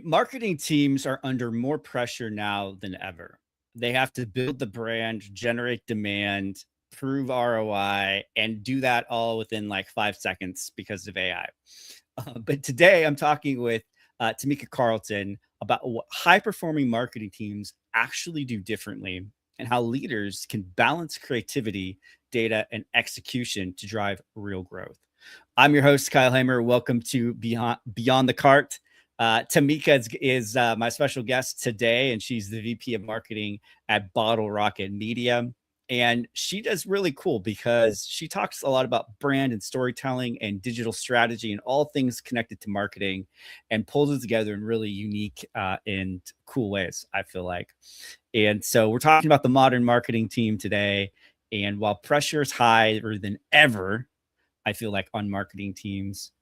marketing teams are under more pressure now than ever. They have to build the brand, generate demand, prove ROI, and do that all within like 5 seconds because of AI. But today I'm talking with Tamika Carlton about what high performing marketing teams actually do differently and how leaders can balance creativity, data, and execution to drive real growth. I'm your host, Kyle Hamer. Welcome to Beyond the Cart. Tamika is my special guest today, and she's the VP of Marketing at Bottle Rocket Media. And she does really cool because she talks a lot about brand and storytelling and digital strategy and all things connected to marketing and pulls it together in really unique and cool ways, I feel like. And so we're talking about the modern marketing team today. And while pressure is higher than ever, I feel like on marketing teams,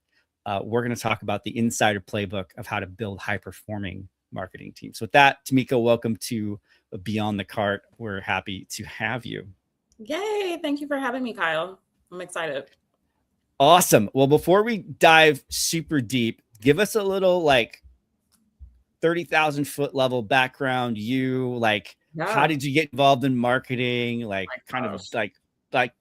we're going to talk about the insider playbook of how to build high performing marketing teams. With that, Tamika, welcome to Beyond the Cart. We're happy to have you. Yay. Thank you for having me, Kyle. I'm excited. Awesome. Well, before we dive super deep, give us a little like 30,000 foot level background. How did you get involved in marketing?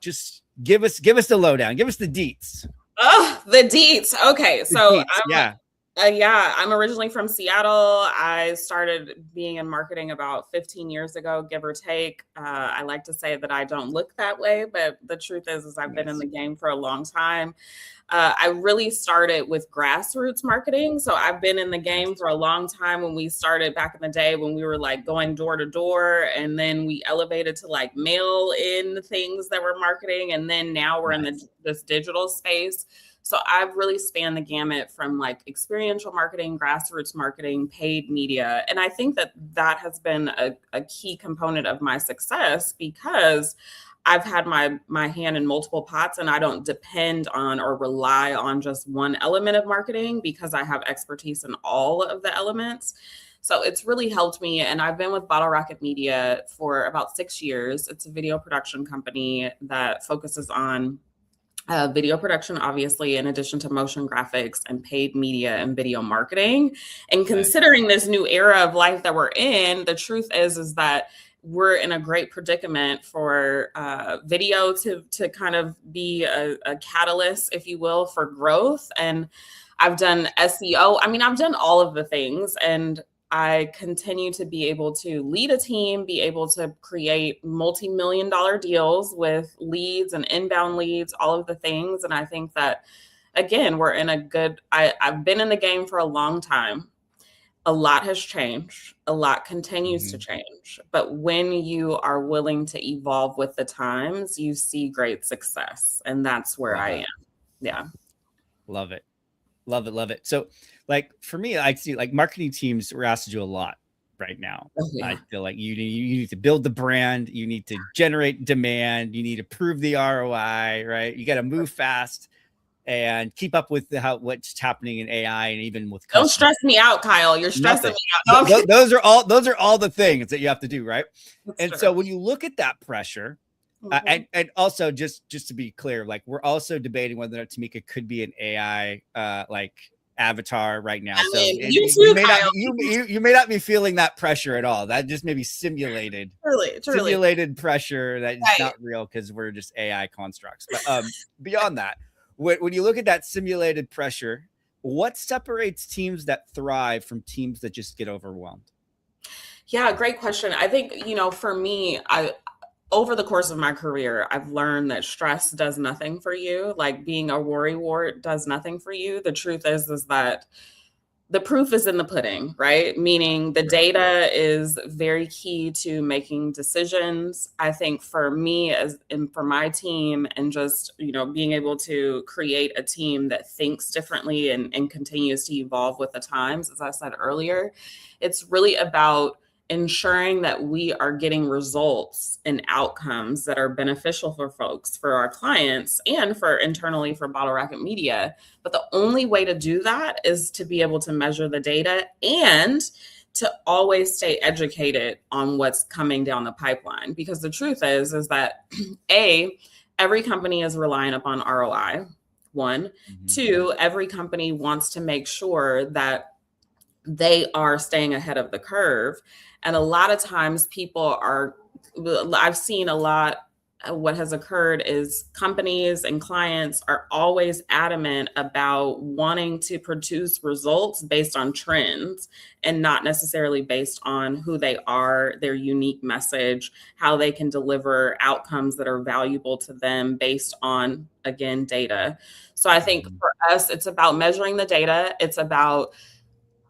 Just give us the lowdown. Give us the deets. Oh, the deets. Okay. I'm originally from Seattle. I started being in marketing about 15 years ago, give or take. I like to say that I don't look that way, but the truth is I've been in the game for a long time. I really started with grassroots marketing. So I've been in the game for a long time. When we started back in the day, when we were like going door to door, and then we elevated to like mail in things that were marketing. And then now we're in this digital space. So I've really spanned the gamut from like experiential marketing, grassroots marketing, paid media. And I think that has been a key component of my success because I've had my hand in multiple pots, and I don't depend on or rely on just one element of marketing because I have expertise in all of the elements. So it's really helped me. And I've been with Bottle Rocket Media for about 6 years. It's a video production company that focuses on video production, obviously, in addition to motion graphics and paid media and video marketing. And considering this new era of life that we're in, the truth is that we're in a great predicament for video to kind of be a catalyst, if you will, for growth. And I've done SEO. I mean, I've done all of the things, and I continue to be able to lead a team, be able to create multi-million-dollar deals with leads and inbound leads, all of the things. And I think that, again, we're in a good, I've been in the game for a long time. A lot has changed. A lot continues to change. But when you are willing to evolve with the times, you see great success. And that's where I am. Yeah. Love it. Love it. Love it. So like for me, I see like marketing teams are asked to do a lot right now. I feel like you need to build the brand. You need to generate demand. You need to prove the ROI, right? You got to move fast and keep up with what's happening in AI and even with customers. Don't stress me out, Kyle. You're stressing me out. No, those are all the things that you have to do, right? So when you look at that pressure, and also just to be clear, like we're also debating whether or not Tamika could be an AI like avatar right now. You may not be feeling that pressure at all. That just may be simulated, simulated pressure that is not real because we're just AI constructs. But beyond that, when you look at that simulated pressure, what separates teams that thrive from teams that just get overwhelmed? Yeah, great question. I think, for me, over the course of my career, I've learned that stress does nothing for you. Like being a worrywart does nothing for you. The truth is that the proof is in the pudding, right? Meaning the data is very key to making decisions. I think for me and for my team, and just, being able to create a team that thinks differently and continues to evolve with the times, as I said earlier, it's really about ensuring that we are getting results and outcomes that are beneficial for folks, for our clients, and for internally for Bottle Rocket Media. But the only way to do that is to be able to measure the data and to always stay educated on what's coming down the pipeline. Because the truth is that every company is relying upon ROI, one. Two, every company wants to make sure that they are staying ahead of the curve. And a lot of times I've seen a lot, what has occurred is companies and clients are always adamant about wanting to produce results based on trends and not necessarily based on who they are, their unique message, how they can deliver outcomes that are valuable to them based on, again, data. So I think for us, it's about measuring the data. It's about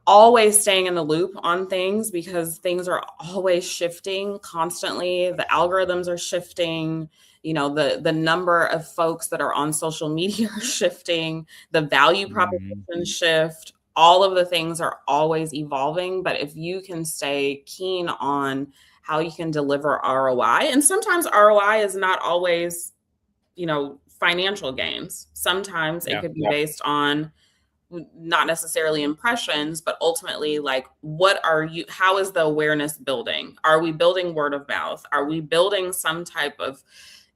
always staying in the loop on things, because things are always shifting constantly. The algorithms are shifting, the number of folks that are on social media are shifting, the value proposition shift, all of the things are always evolving. But if you can stay keen on how you can deliver ROI, and sometimes ROI is not always, financial gains. Sometimes it could be based on not necessarily impressions, but ultimately, like, how is the awareness building? Are we building word of mouth? Are we building some type of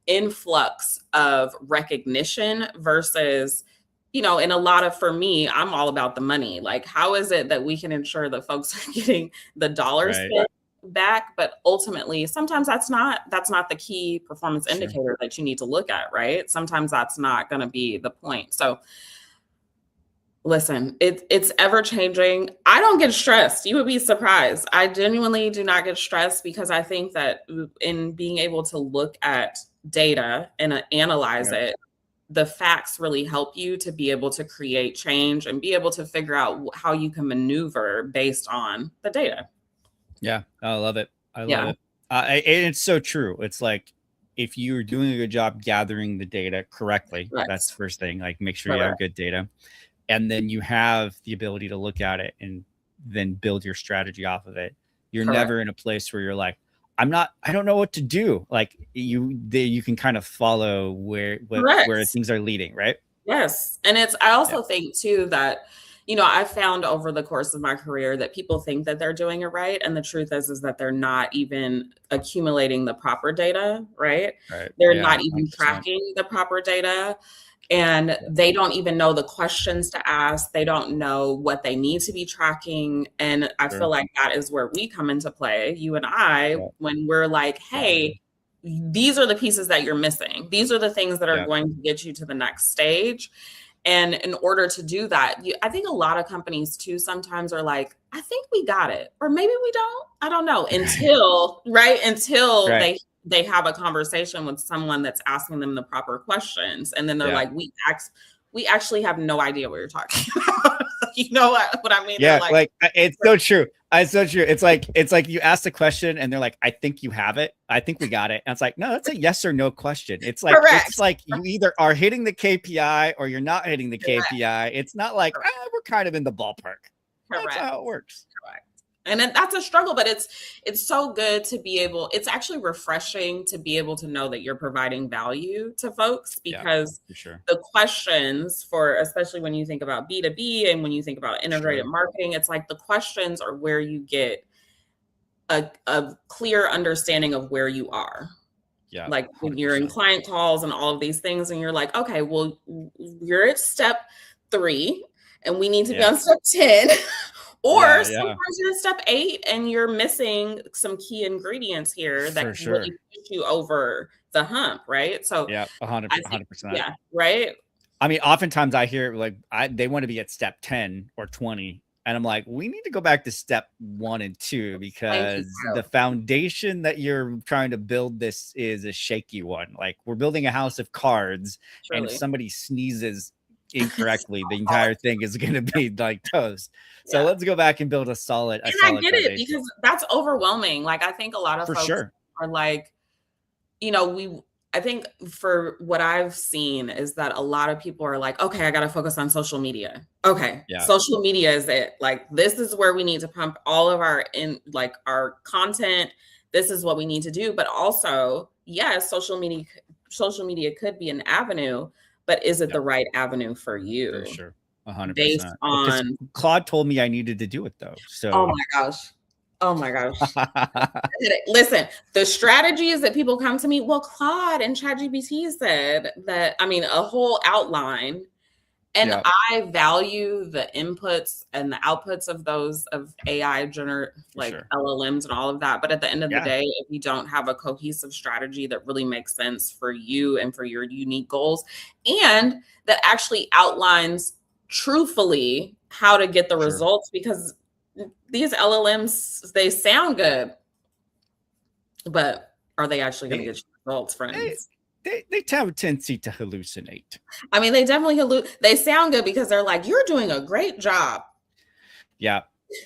influx of recognition versus, in a lot of, for me, I'm all about the money. Like, how is it that we can ensure that folks are getting the dollars spent back? But ultimately, sometimes that's not the key performance indicator that you need to look at, right? Sometimes that's not going to be the point. So listen, it's ever changing. I don't get stressed. You would be surprised. I genuinely do not get stressed, because I think that in being able to look at data and analyze it, the facts really help you to be able to create change and be able to figure out how you can maneuver based on the data. Yeah, I love it. I love it. And it's so true. It's like, if you're doing a good job gathering the data correctly, that's the first thing. Like, make sure you have good data. And then you have the ability to look at it and then build your strategy off of it. You're never in a place where you're like, I don't know what to do. Like, you can kind of follow where things are leading, right? Yes. And I also think too that, I found over the course of my career that people think that they're doing it right. And the truth is that they're not even accumulating the proper data, right? They're not even 100%. tracking the proper data. And they don't even know the questions to ask. They don't know what they need to be tracking. And I feel like that is where we come into play, you and I, when we're like, hey, these are the pieces that you're missing. These are the things that are going to get you to the next stage. And in order to do that, I think a lot of companies too sometimes are like, I think we got it, or maybe we don't. I don't know, until they have a conversation with someone that's asking them the proper questions. And then they're like, we actually have no idea what you're talking about. You know what I mean? Yeah, like it's so true. It's so true. It's like you ask the question and they're like, I think you have it. I think we got it. And it's like, no, that's a yes or no question. It's like, it's like you either are hitting the KPI or you're not hitting the KPI. It's not like, we're kind of in the ballpark. That's how it works. Correct. And that's a struggle, but it's so good to be able, it's actually refreshing to be able to know that you're providing value to folks, because the questions especially when you think about B2B and when you think about integrated marketing, it's like the questions are where you get a clear understanding of where you are. Yeah. Like 100%. When you're in client calls and all of these things, and you're like, okay, well, you're at step 3 and we need to be on step 10. Or sometimes you're in step 8 and you're missing some key ingredients here that can really push you over the hump, right? So 100%. Yeah, right. I mean, oftentimes I hear like they want to be at step 10 or 20. And I'm like, we need to go back to step 1 and 2, because the foundation that you're trying to build this is a shaky one. Like, we're building a house of cards, and if somebody sneezes incorrectly, the entire thing is going to be like toast. So let's go back and build a solid. And I get it, because that's overwhelming. Like, I think a lot of folks are like, I think for what I've seen is that a lot of people are like, okay, I got to focus on social media. Okay. Social media is it. Like, this is where we need to pump all of our content. This is what we need to do. But also, yes, social media could be an avenue, but is it the right avenue for you? For sure. 100%. Based on Claude told me I needed to do it though. So Oh my gosh. Listen, the strategies that people come to me, well, Claude and ChatGPT said that, I mean, a whole outline. And Yeah, I value the inputs and the outputs of those of AI for like sure. LLMs and all of that. But at the end of the Yeah, day, if you don't have a cohesive strategy that really makes sense for you and for your unique goals, and that actually outlines truthfully how to get the sure. results, because these LLMs, they sound good, but are they actually going to They get you results, they friends? they have a tendency to hallucinate. I mean, they definitely they sound good because they're like, you're doing a great job. Yeah.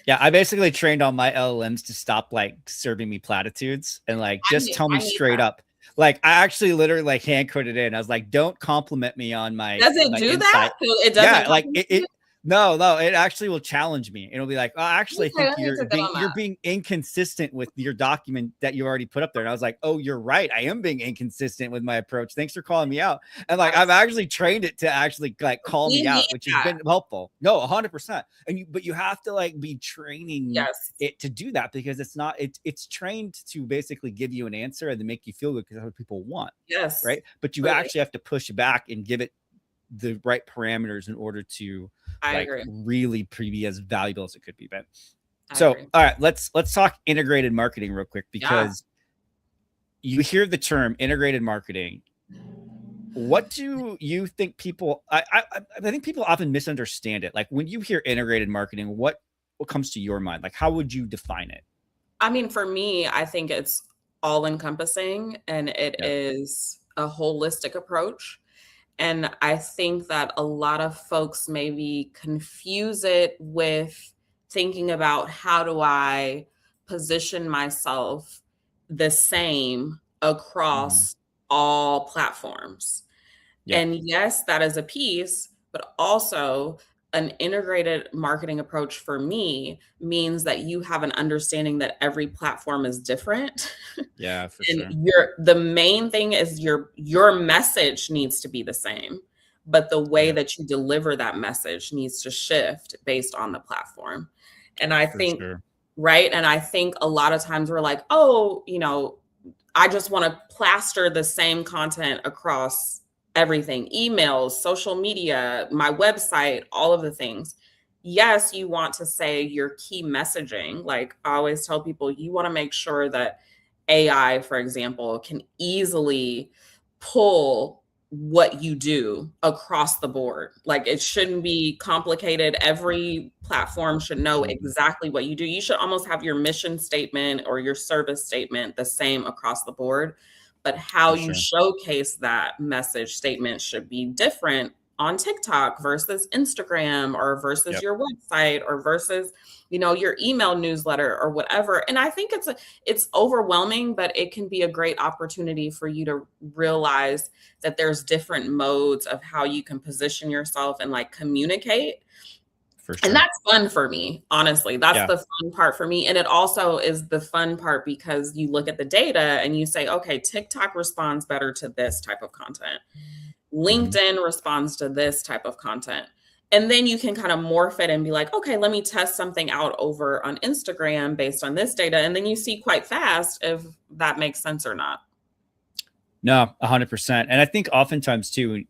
Yeah, I basically trained all my LLMs to stop like serving me platitudes and like just tell me I need straight that. up. Like I actually literally like hand coded it in. I was like, don't compliment me on Does it my do that? insight. So it doesn't Yeah, like compliment you? it no, it actually will challenge me. It'll be like, oh, I actually Okay, think I need to get on you're that. being inconsistent with your document that you already put up there. And I was like, oh, you're right. I am being inconsistent with my approach. Thanks for calling me out. And like I've Absolutely. actually trained it to actually like call We me need out, which has that. been helpful. No, 100%. But you have to like be training Yes. it to do that because it's trained to basically give you an answer and to make you feel good because that's what people want, Yes. right? But you Completely. actually have to push back and give it the right parameters in order to I like agree. really be as valuable as it could be. But I so agree. all right, let's talk integrated marketing real quick Yeah. because you hear the term integrated marketing. What do you think people I think people often misunderstand it. Like when you hear integrated marketing, what comes to your mind? Like how would you define it? I mean, for me, I think it's all encompassing and it Yeah. is a holistic approach. And I think that a lot of folks maybe confuse it with thinking about how do I position myself the same Mhm. across all platforms. Yeah, And yes, that is a piece, but also an integrated marketing approach for me means that you have an understanding that every platform is different. yeah, for And sure. the main thing is your message needs to be the same, but the way Yeah, that you deliver that message needs to shift based on the platform. And I for think, sure. right? And I think a lot of times we're like, oh, I just want to plaster the same content across everything, emails, social media, my website, all of the things. Yes, you want to say your key messaging. Like I always tell people, you want to make sure that AI, for example, can easily pull what you do across the board. Like it shouldn't be complicated. Every platform should know Mhm. exactly what you do. You should almost have your mission statement or your service statement the same across the board. But how For you sure. showcase that message statement should be different on TikTok versus Instagram or versus Yep. your website or versus, your email newsletter or whatever. And I think it's overwhelming, but it can be a great opportunity for you to realize that there's different modes of how you can position yourself and like communicate. For And sure. that's fun for me, honestly. That's Yeah. the fun part for me. And it also is the fun part because you look at the data and you say, okay, TikTok responds better to this type of content. Mhm. LinkedIn responds to this type of content. And then you can kind of morph it and be like, okay, let me test something out over on Instagram based on this data. And then you see quite fast if that makes sense or not. No, 100%. And I think oftentimes too,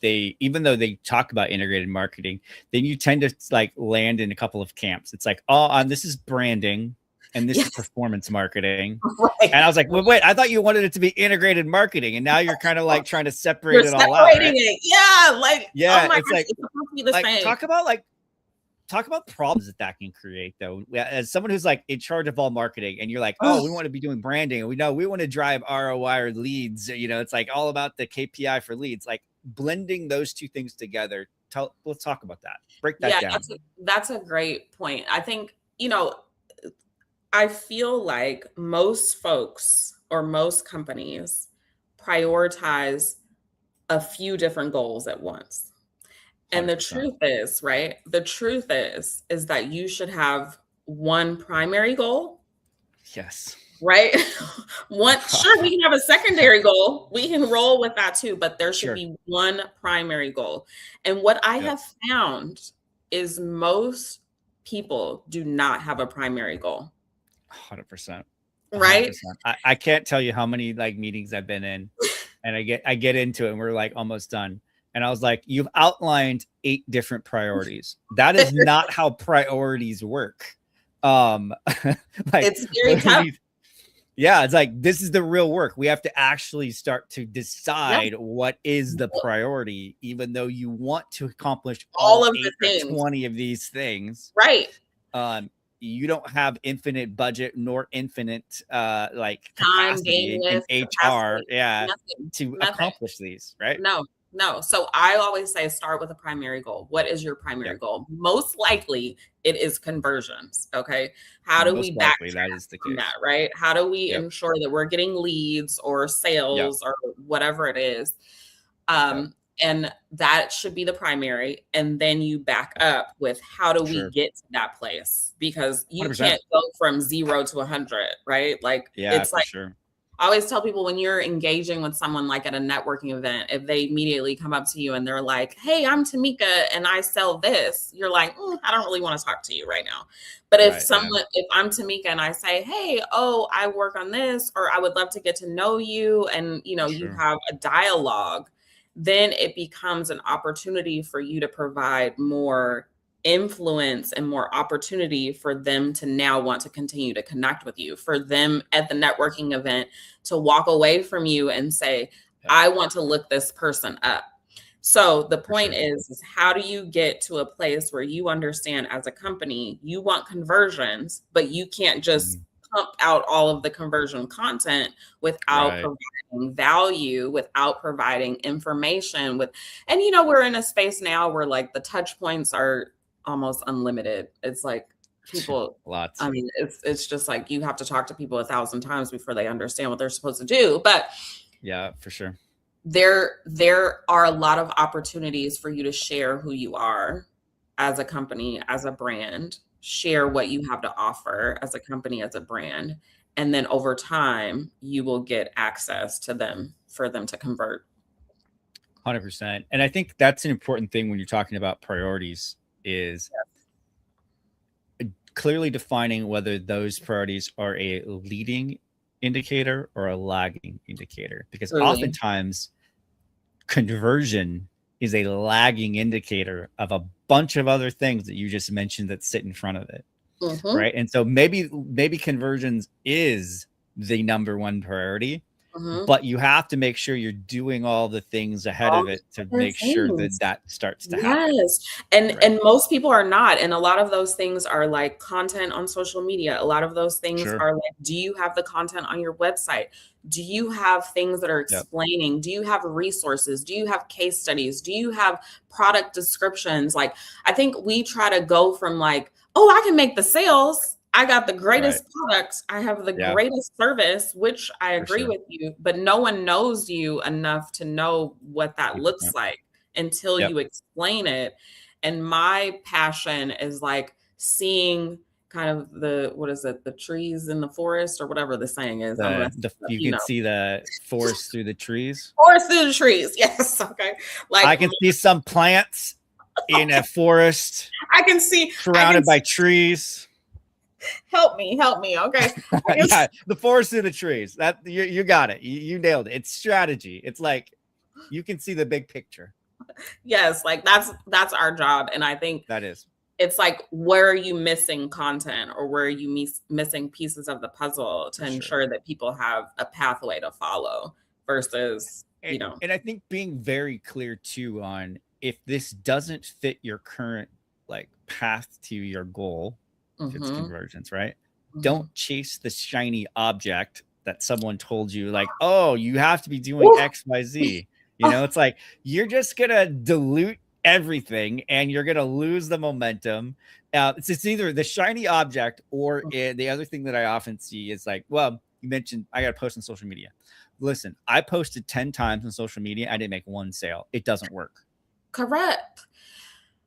they even though they talk about integrated marketing, then you tend to like land in a couple of camps. It's like, oh, this is branding and this is Yes, performance marketing. And I right. was like, well, wait, I thought you wanted it to be integrated marketing, and now you're kind of like trying to separate You're it all out, separating right? it. Yeah. Like, oh Yeah, my it's gosh, it's supposed to be the same. like talk about problems that can create though. Yeah, as someone who's like in charge of all marketing and you're like, oh, Ugh. we want to be doing branding and we want to drive ROI or leads, it's like all about the KPI for leads, like blending those two things together. Let's talk about that, break that Yeah, down. that's a great point. I think, I feel like most folks or most companies prioritize a few different goals at once. And the 100%. truth is, right? The truth is that you should have one primary goal, Yes. right? Sure, we can have a secondary goal. We can roll with that too, but there should Sure. be one primary goal. And what I Yep. have found is most people do not have a primary goal, 100%. right? 100%. I can't tell you how many like meetings I've been in and I get into it and we're like almost done. And I was like, you've outlined 8 different priorities. That is not how priorities work. Like, It's very tough. yeah, it's like, this is the real work. We have to actually start to Yeah. decide what is the priority, even though you want to accomplish All all of the 8 or things. 20 of these things. Right. You don't have infinite budget nor infinite like Time, capacity in bandwidth, HR, capacity, nothing, to nothing. accomplish these, right? No. So I always say start with a primary goal. What is your primary goal? Most likely it is conversions. Okay. How do we backtrack that is the from case. that, right? How do we ensure that we're getting leads or sales or whatever it is? And that should be the primary. And then you back up with how do we get to that place? Because you 100%. can't go from 0 to 100, right? Like, it's like, sure. I always tell people when you're engaging with someone like at a networking event, if they immediately come up to you and they're like, hey, I'm Tamika and I sell this, you're like, I don't really want to talk to you right now. But if if I'm Tamika and I say, hey, I work on this, or I would love to get to know you, and you have a dialogue, then it becomes an opportunity for you to provide more influence and more opportunity for them to now want to continue to connect with you, for them at the networking event to walk away from you and say, I want to look this person up. So the point is how do you get to a place where you understand as a company, you want conversions, but you can't just pump out all of the conversion content without providing value, without providing information and we're in a space now where like the touch points are almost unlimited. It's like people, lots. I mean, it's just like you have to talk to people 1,000 times before they understand what they're supposed to do. But yeah, for sure. There are a lot of opportunities for you to share who you are as a company, as a brand, share what you have to offer as a company, as a brand. And then over time, you will get access to them for them to convert. 100%. And I think that's an important thing when you're talking about priorities is clearly defining whether those priorities are a leading indicator or a lagging indicator, because oftentimes conversion is a lagging indicator of a bunch of other things that you just mentioned that sit in front of it. Right. And so maybe conversions is the number one priority, but you have to make sure you're doing all the things ahead of it to make sure that starts to happen. Yes. And most people are not. And a lot of those things are like content on social media. A lot of those things are like, do you have the content on your website? Do you have things that are explaining? Do you have resources? Do you have case studies? Do you have product descriptions? Like, I think we try to go from like, I can make the sales. I got the greatest products. I have the greatest service, which I agree with you, but no one knows you enough to know what that looks like until you explain it. And my passion is like seeing kind of the trees in the forest or whatever the saying is. You can see the forest through the trees. Forest through the trees. Yes. Okay. Like I can see some plants in a forest. I can see surrounded by trees. Help me. Okay. Yeah, the forest through the trees. That you got it. You nailed it. It's strategy. It's like you can see the big picture. Yes, like that's our job. And I think that is. It's like, where are you missing content, or where are you missing pieces of the puzzle to ensure that people have a pathway to follow versus, And I think being very clear too on if this doesn't fit your current like path to your goal, if it's convergence, right? Don't chase the shiny object that someone told you, like, oh, you have to be doing X, Y, Z. It's like you're just gonna dilute everything and you're gonna lose the momentum. It's either the shiny object or the other thing that I often see is like, well, you mentioned I gotta post on social media. Listen, I posted 10 times on social media. I didn't make one sale. It doesn't work. Correct.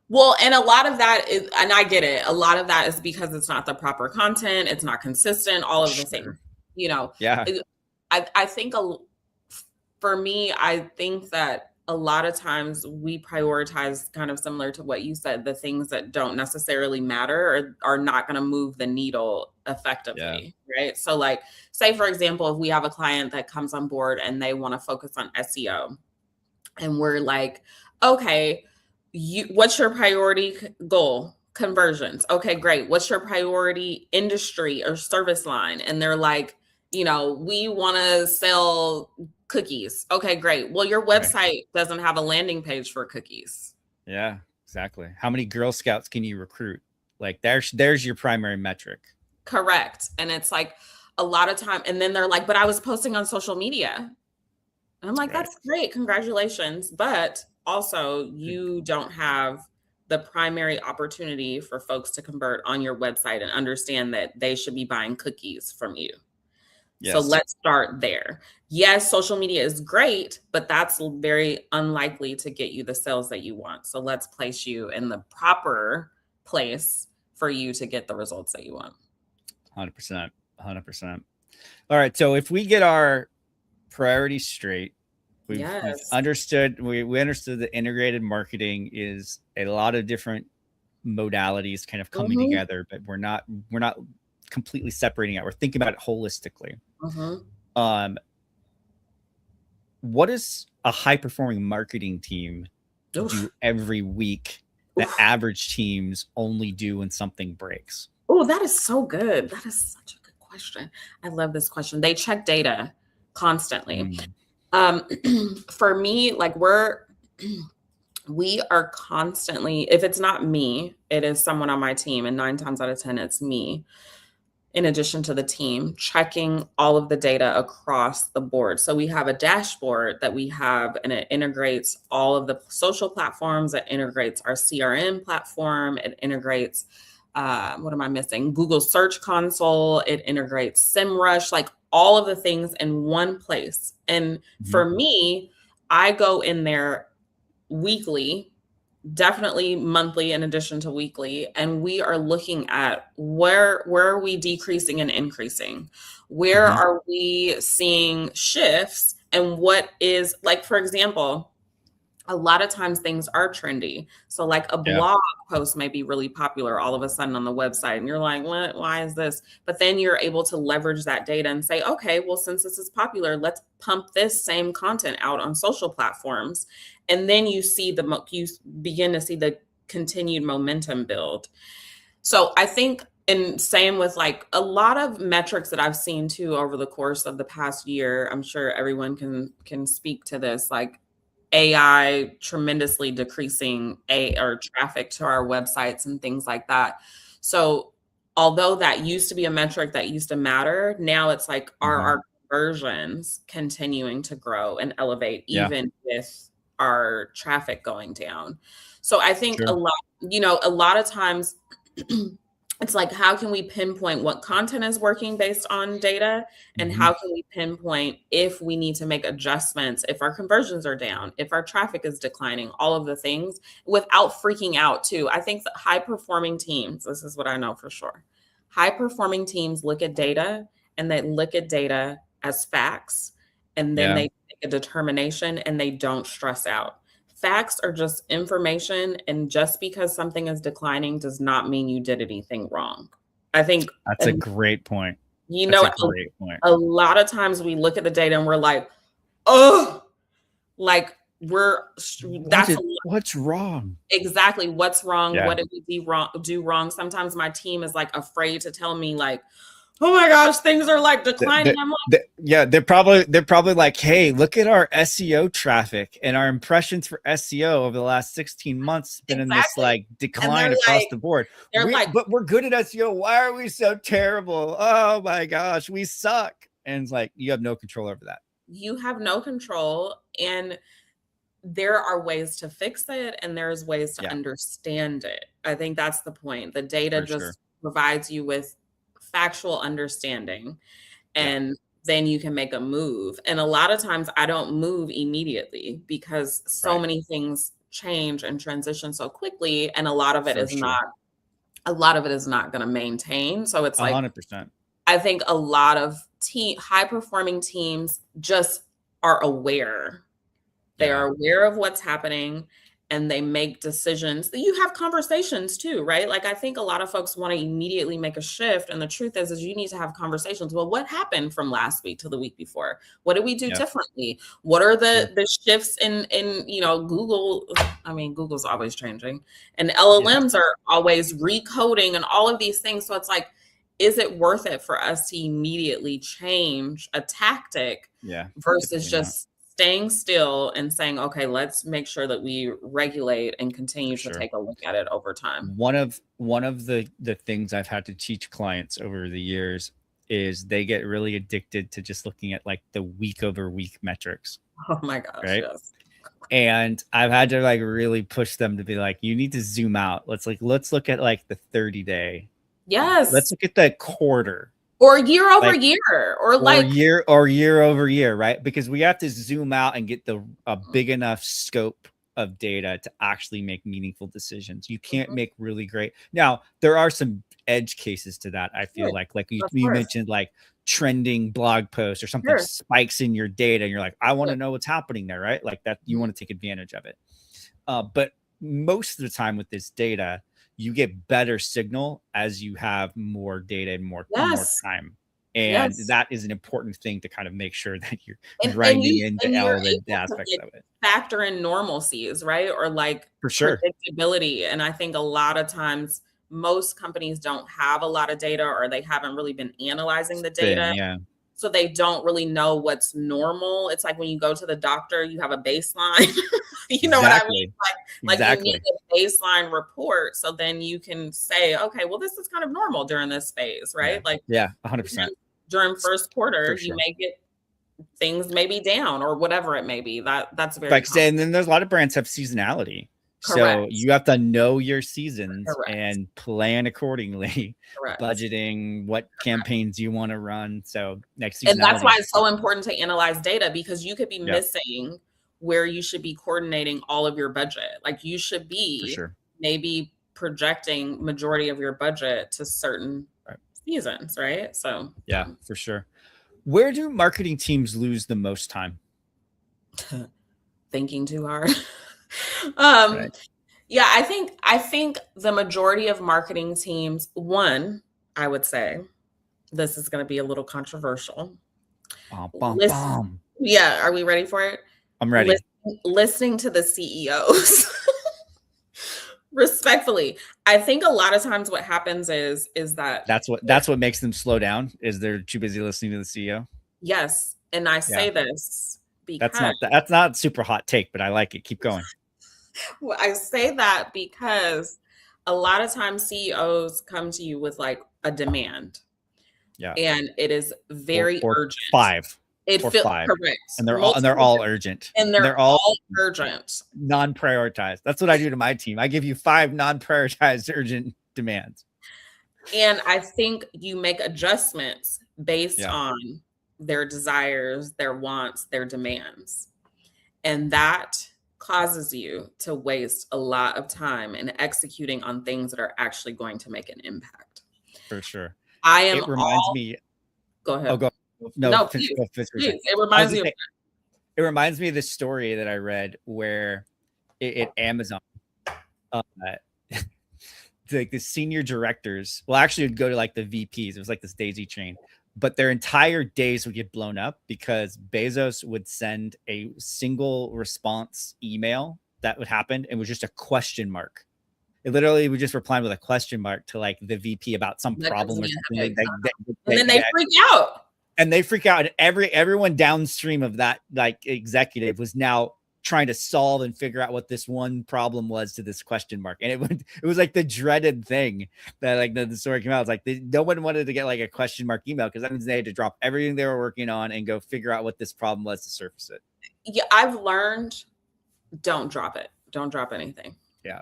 Well, and a lot of that is, and I get it, a lot of that is because it's not the proper content, it's not consistent, all of the things, Yeah. I think for me, I think that a lot of times we prioritize, kind of similar to what you said, the things that don't necessarily matter or are not going to move the needle effectively, right? So like, say, for example, if we have a client that comes on board and they want to focus on SEO, and we're like, okay, what's your priority goal? Conversions. Okay, great. What's your priority industry or service line? And they're like, we want to sell cookies. Okay, great. Well, your website doesn't have a landing page for cookies. Yeah, exactly. How many Girl Scouts can you recruit? Like there's your primary metric. Correct. And it's like a lot of time. And then they're like, but I was posting on social media. And I'm like, that's great. Congratulations. But also, you don't have the primary opportunity for folks to convert on your website and understand that they should be buying cookies from you. Yes. So let's start there. Yes, social media is great, but that's very unlikely to get you the sales that you want. So let's place you in the proper place for you to get the results that you want. 100%. 100%. All right. So if we get our priorities straight, we've understood, we understood that integrated marketing is a lot of different modalities kind of coming together, but we're not completely separating out. We're thinking about it holistically. What does a high performing marketing team do every week that average teams only do when something breaks? Oh, that is so good. That is such a good question. I love this question. They check data constantly. For me, like we are constantly, if it's not me, it is someone on my team, and 9 times out of 10, it's me, in addition to the team, checking all of the data across the board. So we have a dashboard that we have, and it integrates all of the social platforms. It integrates our CRM platform. It integrates, what am I missing? Google Search Console. It integrates SEMrush, like all of the things in one place. And for me, I go in there weekly, definitely monthly in addition to weekly, and we are looking at where are we decreasing and increasing? Where are we seeing shifts? And what is, like, for example, a lot of times things are trendy. So like a blog post may be really popular all of a sudden on the website, and you're like, what? Why is this? But then you're able to leverage that data and say, okay, well, since this is popular, let's pump this same content out on social platforms. And then you begin to see the continued momentum build. So I think, and same with like a lot of metrics that I've seen too over the course of the past year, I'm sure everyone can speak to this, like AI tremendously decreasing traffic to our websites and things like that. So although that used to be a metric that used to matter, now it's like, are our conversions continuing to grow and elevate even with our traffic going down? So I think a lot of times it's like, how can we pinpoint what content is working based on data? And how can we pinpoint if we need to make adjustments, if our conversions are down, if our traffic is declining, all of the things without freaking out too. I think that high performing teams, this is what I know for sure. High performing teams look at data, and they look at data as facts, and then they make a determination, and they don't stress out. Facts are just information, and just because something is declining does not mean you did anything wrong. I think that's a great point. A lot of times we look at the data and we're like, oh, like what's wrong? Exactly. What's wrong? What did we do wrong? Sometimes my team is like afraid to tell me, like, oh my gosh, things are like declining. I'm like, they're probably like, hey, look at our SEO traffic, and our impressions for SEO over the last 16 months been in this like decline across the board. But we're good at SEO. Why are we so terrible? Oh my gosh, we suck. And it's like, you have no control over that. You have no control, and there are ways to fix it, and there's ways to understand it. I think that's the point. The data provides you with factual understanding, and then you can make a move. And a lot of times I don't move immediately because so many things change and transition so quickly, and a lot of it is not going to maintain. So it's like 100%. I think a lot of high performing teams just are aware. They are aware of what's happening, and they make decisions. You have conversations too, right? Like I think a lot of folks want to immediately make a shift, and the truth is you need to have conversations. Well, what happened from last week to the week before? What did we do differently? What are the shifts in Google? I mean, Google's always changing, and LLMs are always recoding and all of these things. So it's like, is it worth it for us to immediately change a tactic versus just staying still and saying, okay, let's make sure that we regulate and continue to take a look at it over time. One of the things I've had to teach clients over the years is they get really addicted to just looking at like the week over week metrics. Oh my gosh. Right. Yes. And I've had to like really push them to be like, you need to zoom out. Let's look at like the 30-day. Yes. Let's look at the quarter. Or year over year, or year over year, right? Because we have to zoom out and get a big enough scope of data to actually make meaningful decisions. You can't make really great. Now, there are some edge cases to that. I feel like you mentioned like trending blog posts or something spikes in your data, and you're like, I want to know what's happening there, right? Like that, you want to take advantage of it. But most of the time with this data, you get better signal as you have more data and more time. And that is an important thing to kind of make sure that you're grinding into all the aspects of it. Factor in normalcies, right? Or like predictability. And I think a lot of times most companies don't have a lot of data, or they haven't really been analyzing the data. So they don't really know what's normal. It's like when you go to the doctor, you have a baseline. You know what I mean? Like you need a baseline report, so then you can say, okay, well, this is kind of normal during this phase, right? 100%. During first quarter, you may get things maybe down or whatever it may be. That's very common. And then there's a lot of brands have seasonality. So you have to know your seasons and plan accordingly, budgeting what campaigns you want to run. So and that's why it's so important to analyze data, because you could be missing where you should be coordinating all of your budget. Like you should be maybe projecting majority of your budget to certain seasons, right? So yeah, for sure. Where do marketing teams lose the most time? Thinking too hard. Yeah, I think the majority of marketing teams, I would say, this is going to be a little controversial. Yeah, are we ready for it? I'm ready. Listening to the CEOs. Respectfully, I think a lot of times what happens is that that's what makes them slow down, is they're too busy listening to the CEO. Yes, and I say this because that's not super hot take, but I like it. Keep going. Well, I say that because a lot of times CEOs come to you with like a demand. Yeah. And it is very urgent. Five. It feels correct. And they're all urgent. And they're all urgent. Non-prioritized. That's what I do to my team. I give you 5 non-prioritized urgent demands. And I think you make adjustments based on their desires, their wants, their demands. And that causes you to waste a lot of time in executing on things that are actually going to make an impact. For sure. It reminds me. Go ahead. Oh, go. No, please. It reminds me of. It reminds me of this story that I read where at Amazon, like the senior directors, well, actually, would go to like the VPs. It was like this daisy chain, but their entire days would get blown up because Bezos would send a single response email that would happen. It was just a question mark. It literally would just reply with a question mark to like the VP about some problem or something. And then they freak out. And they freak out. And everyone downstream of that like executive was now trying to solve and figure out what this one problem was to this question mark. And it was like the dreaded thing that like the story came out. It's like no one wanted to get like a question mark email because that means they had to drop everything they were working on and go figure out what this problem was to surface it. Yeah, I've learned, don't drop it. Don't drop anything. Yeah.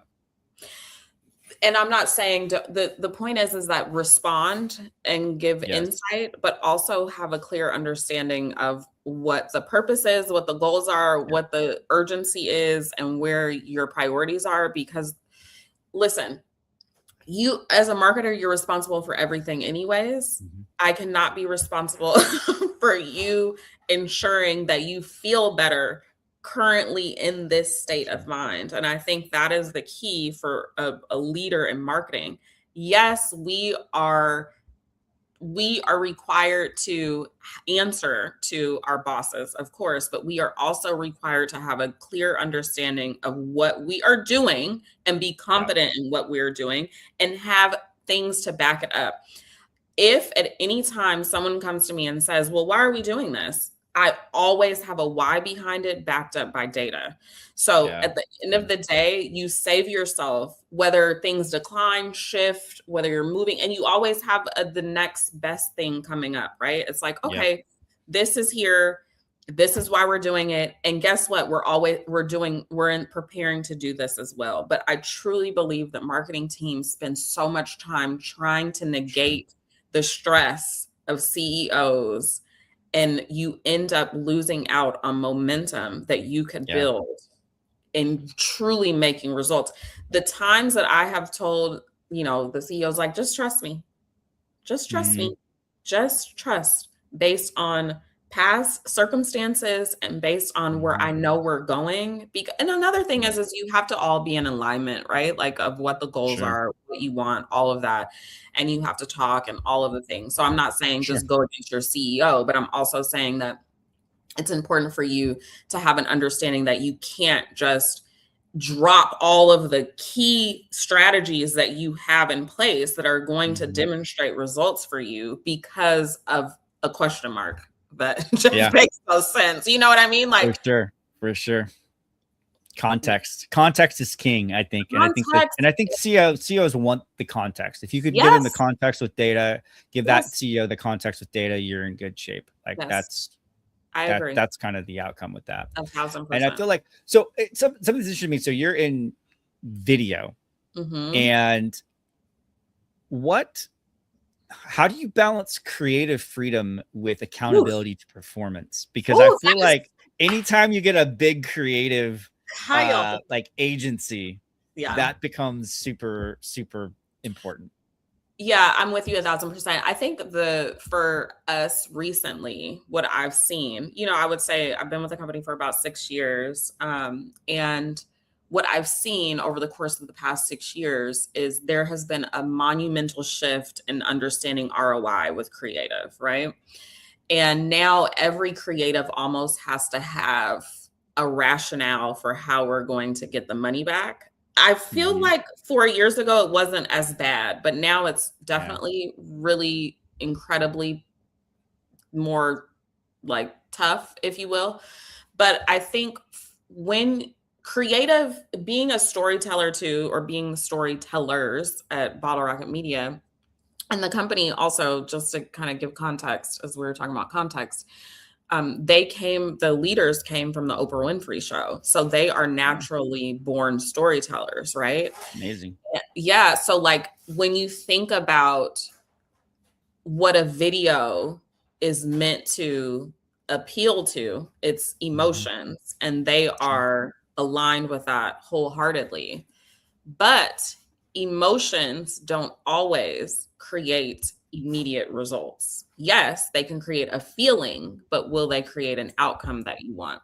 And I'm not saying the point is that respond and give insight, but also have a clear understanding of what the purpose is, what the goals are, what the urgency is, and where your priorities are. Because listen, you as a marketer, you're responsible for everything anyways. Mm-hmm. I cannot be responsible for you ensuring that you feel better currently in this state of mind. And I think that is the key for a leader in marketing. Yes, we are required to answer to our bosses, of course, but we are also required to have a clear understanding of what we are doing and be confident in what we're doing and have things to back it up. If at any time someone comes to me and says, well, why are we doing this? I always have a why behind it backed up by data. So at the end of the day, you save yourself, whether things decline, shift, whether you're moving, and you always have the next best thing coming up, right? It's like, okay, this is here. This is why we're doing it. And guess what? We're preparing to do this as well. But I truly believe that marketing teams spend so much time trying to negate the stress of CEOs, and you end up losing out on momentum that you could build in truly making results. The times that I have told, the CEOs, like, just trust me, just trust me, just trust, based on past circumstances and based on where I know we're going. And another thing is you have to all be in alignment, right? Like, of what the goals are, what you want, all of that. And you have to talk and all of the things. So I'm not saying just go against your CEO, but I'm also saying that it's important for you to have an understanding that you can't just drop all of the key strategies that you have in place that are going to demonstrate results for you because of a question mark. That just makes no sense. You know what I mean? Like, for sure. Context is king, I think. And I think CEOs want the context. If you could give them the context with data, give that CEO the context with data, you're in good shape. Like I agree. That's kind of the outcome with that. 1,000%. And I feel like, something's interesting to me. So you're in video, and how do you balance creative freedom with accountability to performance? Because I feel like anytime you get a big creative like agency, that becomes super, super important. Yeah, I'm with you 1,000%. I think for us recently, what I've seen, I would say I've been with the company for about 6 years. And what I've seen over the course of the past 6 years is there has been a monumental shift in understanding ROI with creative, right? And now every creative almost has to have a rationale for how we're going to get the money back. I feel like 4 years ago, it wasn't as bad, but now it's definitely really incredibly more like tough, if you will. But I think when being a storyteller too, or being storytellers at Bottle Rocket Media, and the company also, just to kind of give context, as we were talking about context, the leaders came from the Oprah Winfrey Show. So they are naturally born storytellers, right? Amazing. Yeah. So like when you think about what a video is meant to appeal to, it's emotions, and they are aligned with that wholeheartedly. But emotions don't always create immediate results. Yes, they can create a feeling, but will they create an outcome that you want?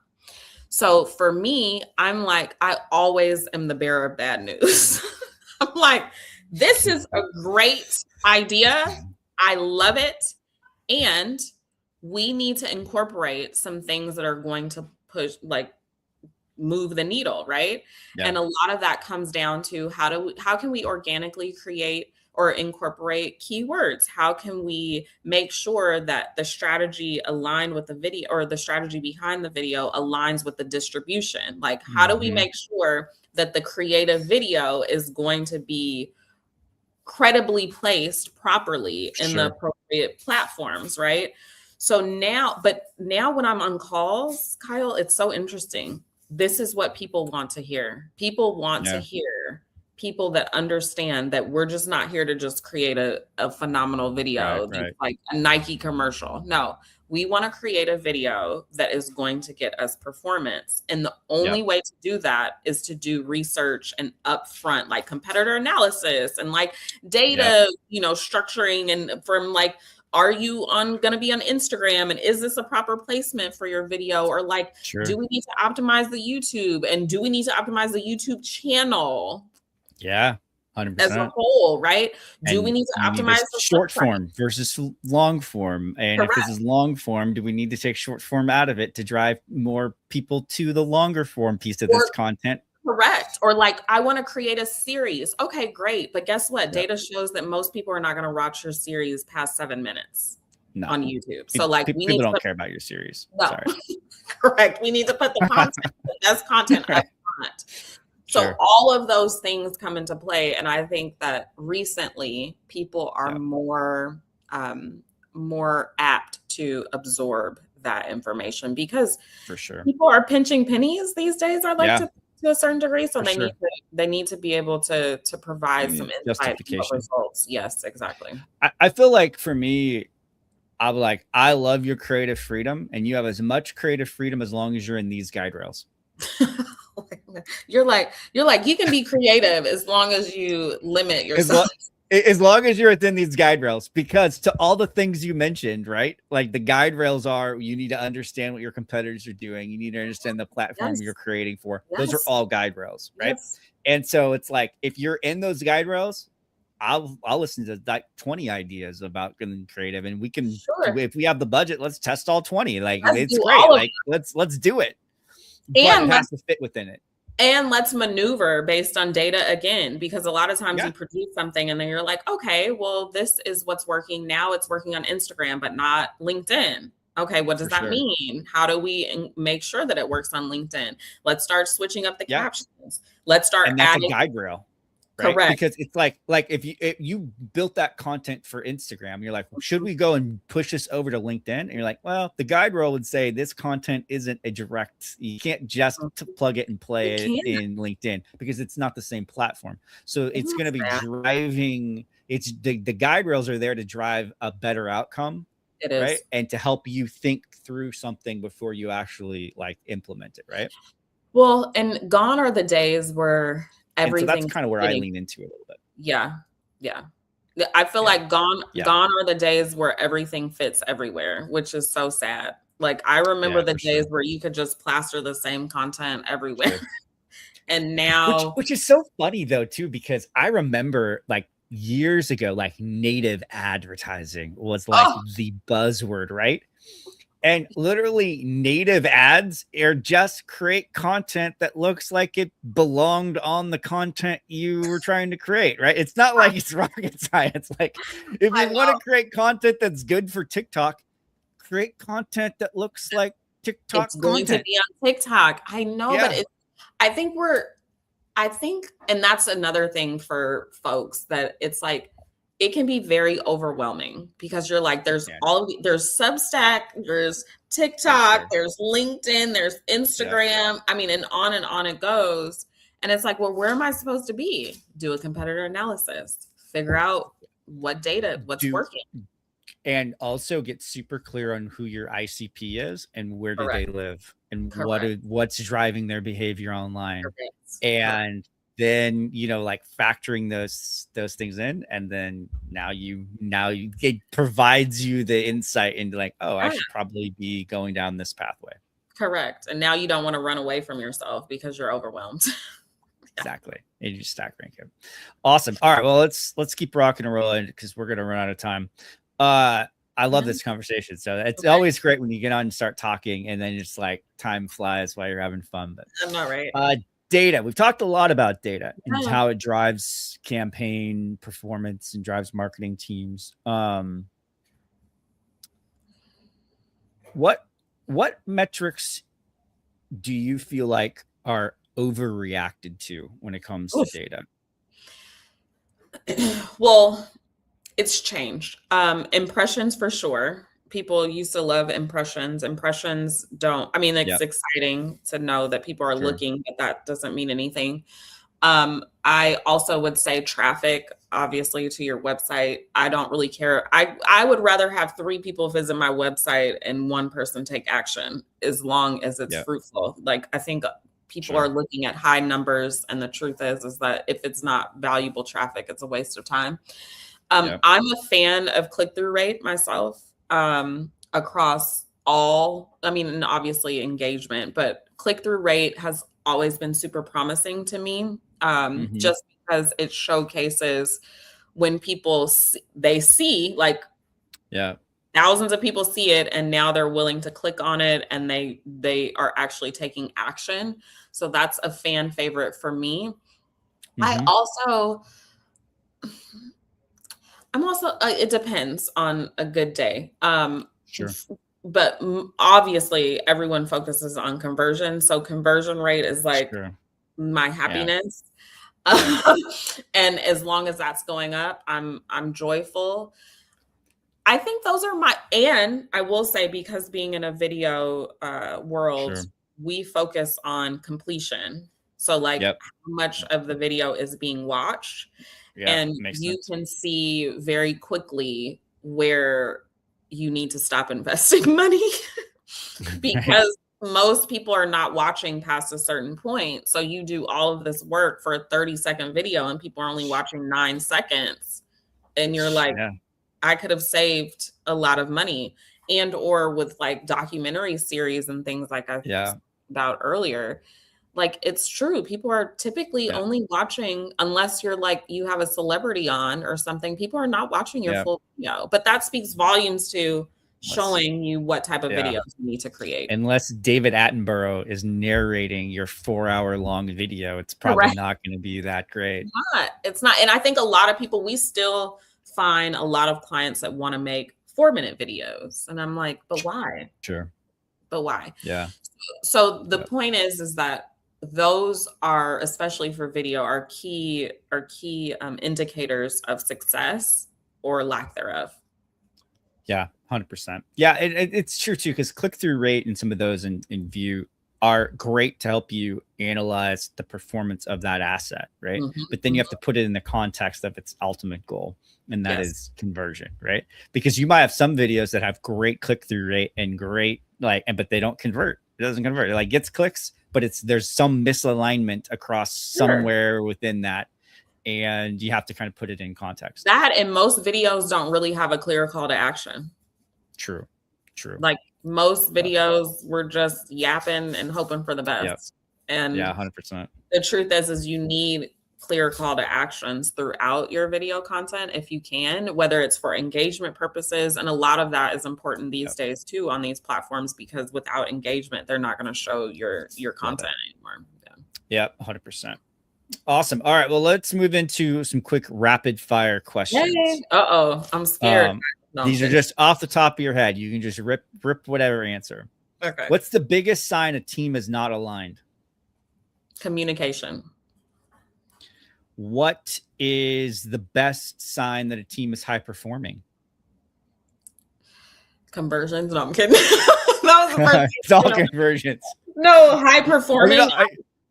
So for me, I'm like, I always am the bearer of bad news. I'm like, this is a great idea. I love it. And we need to incorporate some things that are going to move the needle, right? And a lot of that comes down to how can we organically create or incorporate keywords? How can we make sure that the strategy aligned with the video, or the strategy behind the video aligns with the distribution? Like, how do we make sure that the creative video is going to be credibly placed properly in the appropriate platforms, right? So now when I'm on calls, Kyle, it's so interesting. This is what people want to hear. People want to hear people that understand that we're just not here to just create a phenomenal video, like a Nike commercial. No, we want to create a video that is going to get us performance. And the only way to do that is to do research and upfront, like competitor analysis and like data, structuring, and from like Are you going to be on Instagram? And is this a proper placement for your video? Or like, do we need to optimize the YouTube? And do we need to optimize the YouTube channel? Yeah. 100%. As a whole, right? Do we need to optimize the short form versus long form? And if this is long form, do we need to take short form out of it to drive more people to the longer form piece of this content? Correct. Or like, I want to create a series. Okay, great. But guess what? Data shows that most people are not going to watch your series past 7 minutes on YouTube. So like, people don't care about your series. No. Sorry. Correct. We need to put the content, the best content up front. So all of those things come into play. And I think that recently people are more apt to absorb that information, because for sure people are pinching pennies these days, I like to a certain degree. So they need to be able to provide some insight results. Yes, exactly. I feel like for me, I'm like, I love your creative freedom, and you have as much creative freedom as long as you're in these guide rails. You're like, you can be creative as long as you limit yourself. As long as you're within these guide rails, because to all the things you mentioned, right? Like the guide rails are, you need to understand what your competitors are doing. You need to understand the platform you're creating for. Those are all guide rails, right? And so it's like, if you're in those guide rails, I'll listen to like 20 ideas about getting creative, and we can, if we have the budget, let's test all 20. Like it's great. Like let's do it. But it has to fit within it. And let's maneuver based on data again, because a lot of times you produce something and then you're like, okay, well, this is what's working. Now it's working on Instagram, but not LinkedIn. Okay, what does that mean? How do we make sure that it works on LinkedIn? Let's start switching up the captions. Let's start adding a guide rail. Right? Correct. Because it's like if you built that content for Instagram, you're like, well, should we go and push this over to LinkedIn? And you're like, well, the guide rail would say this content isn't a direct, you can't just plug it and play it in LinkedIn, because it's not the same platform. So it's going to be driving, the guide rails are there to drive a better outcome. It is. Right. And to help you think through something before you actually like implement it. Right. Well, and gone are the days where everything. So that's kind of where I lean into it a little bit. Yeah. I feel like gone are the days where everything fits everywhere, which is so sad. Like I remember the days where you could just plaster the same content everywhere. And now, which is so funny though, too, because I remember like years ago, like native advertising was like the buzzword, right? And literally native ads are just create content that looks like it belonged on the content you were trying to create, right? It's not like it's rocket science. Like if you want to create content that's good for TikTok, create content that looks like TikTok it's going to be on TikTok. I know, but I think, and that's another thing for folks, that it's like, it can be very overwhelming, because you're like, there's there's Substack, there's TikTok, there's LinkedIn, there's Instagram. I mean, and on it goes. And it's like, well, where am I supposed to be? Do a competitor analysis, figure out what's working. And also get super clear on who your ICP is and where do they live and what's driving their behavior online. And then, like factoring those things in, and then now it provides you the insight into like, I should probably be going down this pathway. Correct. And now you don't want to run away from yourself because you're overwhelmed. Exactly. And you stack rank it. Awesome. All right. Well, let's keep rocking and rolling, because we're going to run out of time. I love this conversation. So it's always great when you get on and start talking, and then it's like time flies while you're having fun. But I'm not right. Data. We've talked a lot about data and how it drives campaign performance and drives marketing teams. What metrics do you feel like are overreacted to when it comes to data? Well, it's changed. Impressions for sure. People used to love impressions. Impressions don't. I mean, it's exciting to know that people are looking, but that doesn't mean anything. I also would say traffic, obviously, to your website. I don't really care. I would rather have 3 people visit my website and 1 person take action, as long as it's fruitful. Like, I think people are looking at high numbers, and the truth is that if it's not valuable traffic, it's a waste of time. Yeah. I'm a fan of click-through rate myself, across all, I mean, and obviously engagement, but click-through rate has always been super promising to me, Hmm. just because it showcases when people they see, like, Yeah. thousands of people see it and now they're willing to click on it and they are actually taking action. So that's a fan favorite for me. I Hmm. also I'm also it depends on a good day. Sure. f- but obviously everyone focuses on conversion. So conversion rate is like Sure. my Yeah. happiness. Yeah. And as long as that's going up, I'm joyful. I think those are my, and I will say, because being in a video world, Sure. we focus on completion. So like Yep. how much of the video is being watched, Yeah. and Makes you sense. can see very quickly where you need to stop investing money Right. because most people are not watching past a certain point. So you do all of this work for a 30-second video and people are only watching 9 seconds. And you're like, Yeah. I could have saved a lot of money. And or with like documentary series and things like I Yeah. about earlier, like it's true. People are typically Yeah. only watching, unless you're like you have a celebrity on or something, people are not watching your Yeah. full video. But that speaks volumes to Let's, showing you what type of yeah. videos you need to create. Unless David Attenborough is narrating your 4 hour long video, it's probably Correct. not going to be that great. It's not. And I think a lot of people, we still find a lot of clients that want to make 4-minute videos. And I'm like, but why? Sure. But why? Yeah. So the Yep. point is that those are, especially for video, are key indicators of success or lack thereof. Yeah. 100%. Yeah. It's true too, because click through rate and some of those in view are great to help you analyze the performance of that asset, right? Mhm, But then you mhm. have to put it in the context of its ultimate goal, and that Yes, is conversion, right? Because you might have some videos that have great click through rate and great but they don't convert. It doesn't convert. It like gets clicks, but there's some misalignment across sure. somewhere within that, and you have to kind of put it in context. That, and most videos don't really have a clear call to action. True. True. Like most Yep. videos, we're just yapping and hoping for the Yep. best. Yeah. And 100%. the truth is you need clear call to actions throughout your video content if you can, whether it's for engagement purposes. And a lot of that is important these Yep. days too on these platforms, because without engagement, they're not going to show your Love content it. anymore. Yeah. Yep. 100%. Awesome. All right. Well, let's move into some quick rapid fire questions. Yay. Uh-oh. I'm scared. No, I'm These are kidding. just off the top of your head. You can just rip whatever answer. Okay. What's the biggest sign a team is not aligned? Communication. What is the best sign that a team is high performing? Conversions. No, I'm kidding. That was the first It's all conversions. No, high performing.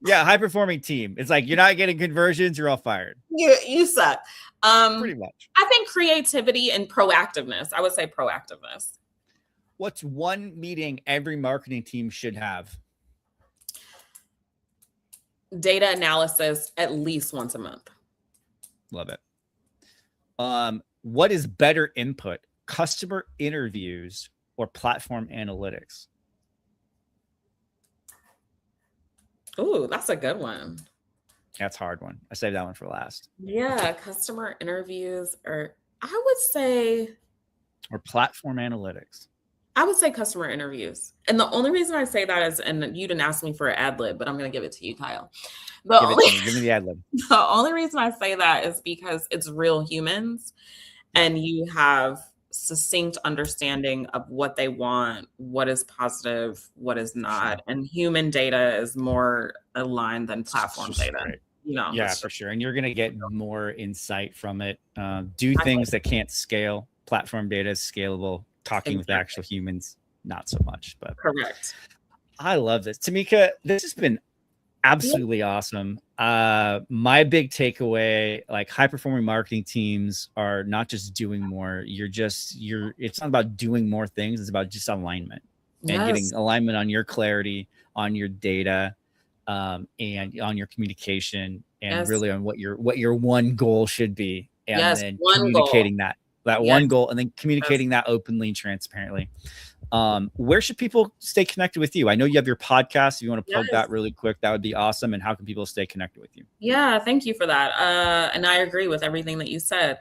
Yeah, high performing team. It's like you're not getting conversions, you're all fired. You suck. Pretty much. I think creativity and proactiveness. I would say proactiveness. What's one meeting every marketing team should have? Data analysis at least once a month. Love it. What is better input, customer interviews or platform analytics? Ooh, that's a good one. That's a hard one. I saved that one for last. Yeah, customer interviews, or I would say Platform analytics. customer interviews. And the only reason I say that is, and you didn't ask me for an ad lib, but I'm going to give it to you, Kyle. Give me the ad lib. The only reason I say that is because it's real humans, and you have succinct understanding of what they want, what is positive, what is not. Sure. And human data is more aligned than platform data. Great. Yeah, for sure. And you're going to get more insight from it. Do things that can't scale. Platform data is scalable. Talking with actual humans, not so much. But correct. I love this. Tamika, this has been absolutely awesome. My big takeaway, like high performing marketing teams are not just doing more. It's not about doing more things. It's about just alignment and getting alignment on your clarity, on your data, and on your communication, and really on what your one goal should be. and Yes, then one goal. communicating that Yes, one goal, and then yes. communicating that openly and transparently. Where should people stay connected with you? I know you have your podcast. If you want to plug Yes. that really quick, that would be awesome. And how can people stay connected with you? Yeah, thank you for that. And I agree with everything that you said.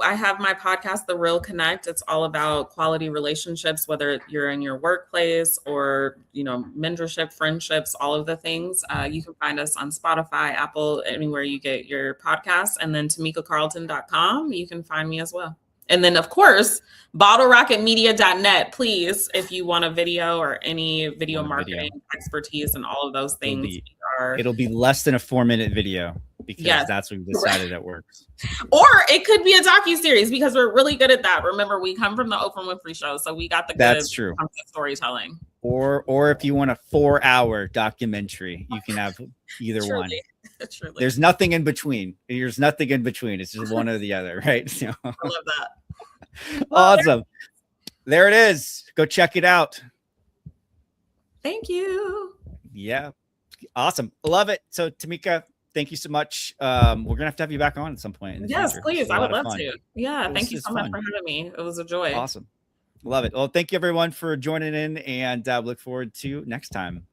I have my podcast, The Real Connect. It's all about quality relationships, whether you're in your workplace or, mentorship, friendships, all of the things. You can find us on Spotify, Apple, anywhere you get your podcasts. And then TamikaCarlton.com, you can find me as well. And then, of course, bottlerocketmedia.net, please, if you want a video or any video marketing expertise and all of those things. It'll be less than a 4-minute video because that's what we decided it works. Or it could be a docuseries because we're really good at that. Remember, we come from the Oprah Winfrey Show, so we got the good storytelling. Or if you want a 4-hour documentary, you can have either one. Truly. There's nothing in between. There's nothing in between. It's just one or the other, right? So, I love that. Awesome. There it is. Go check it out. Thank you. Yeah. Awesome. Love it. So Tamika, thank you so much. We're gonna have to have you back on at some point in the future. Please. I would love to. Yeah. Thank you so much for having me. It was a joy. Awesome. Love it. Well, thank you everyone for joining in, and look forward to next time.